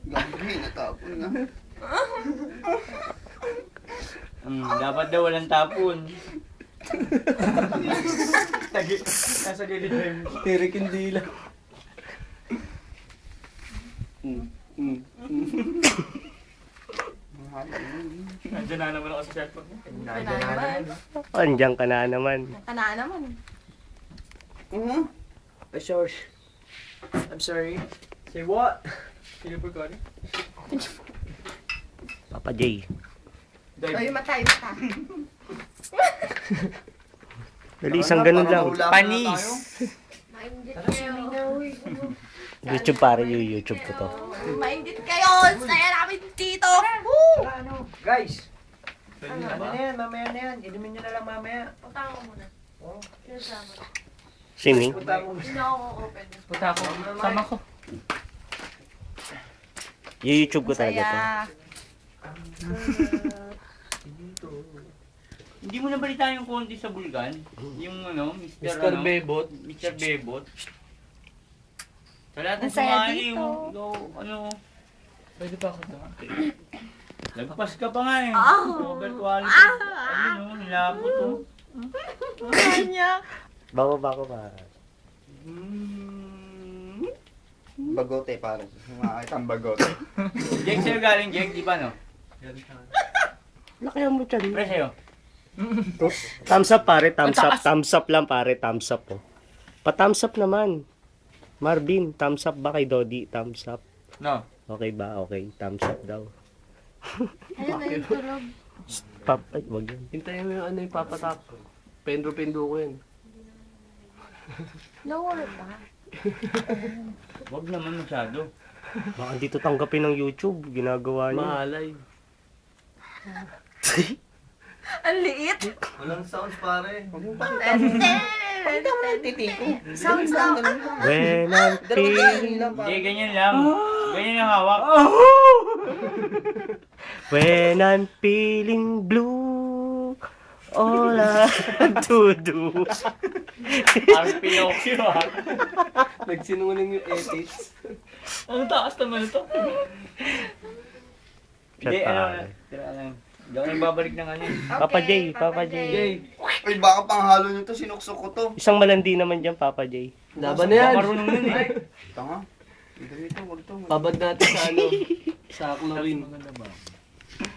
Gabi, natapon na. Dapat daw walang tapon. Nasa gilid na yung Tirik yung dila. Nandiyan na naman ako sa cellphone mo. Andiyan ka na naman. Kanaan naman. I'm sorry. Say what? Sino po ko? Papa J. Ay, mata, mata. Dali, isang ganun lang. Panis. Maingit kayo. YouTube pare, yung YouTube ko to. Maingit kayo. Saya namin dito. Woo! Guys! Ano na yan? Mamaya na yan. Inumin nyo na lang mamaya. Punta ko muna. Sinasama. Swimming? Punta mo. Hindi na ako open. Punta ako. Sama ko. Yung YouTube ko talaga to. Hindi mo nabalita yung konti sa Bulgan? Yung ano, Mr. ano? Bebot. Mr. Bebot. Sa lahat ng Ang saya sumali, dito. ano, pwede pa ako doon. Lagpas ka pa nga eh. Ah. Over quality. Ano, nilabot to. Kanya. Bako pa. Bagote, pare. Makakita ang bagote. Jake, sa'yo galing, Jake, di ba no? Laki mo dyan. Pre, sa'yo. Thumbs up pare, thumbs up lang pare, thumbs up po. Pa-thumbs up naman. Marvin, thumbs up ba kay Dodi? Thumbs up. No. Okay ba? Okay, thumbs up daw. Ayun na yung tulog. Ay, wag yun. Hintayin mo yung ano yung papatak. Pendro-pendro ko yun. Lower ba? Wag naman masyado. Baka dito tanggapin ng YouTube, ginagawa niya. Mahalay. Ang liit. Walang sounds, pare. Sounds daw. When I'm feeling, Hindi, ganyan lang. Ganyan ang hawak. when I'm feeling blue, all I have to do. Parang Pinocchio ah. Nagsinungaling yung edits. Ang taas naman ito. Hindi, Shut ano, up. tira lang. Hindi ako nang babalik ng ano. Papa J, Papa J. Ay, baka panghalo nyo to, sinuksok ko to. Isang malandi naman dyan, Papa J. Laban na yan. Marunong nun eh. Tanga. Dito, wag to. Pabad natin sa ano. Sa Aklorin. Maganda ba?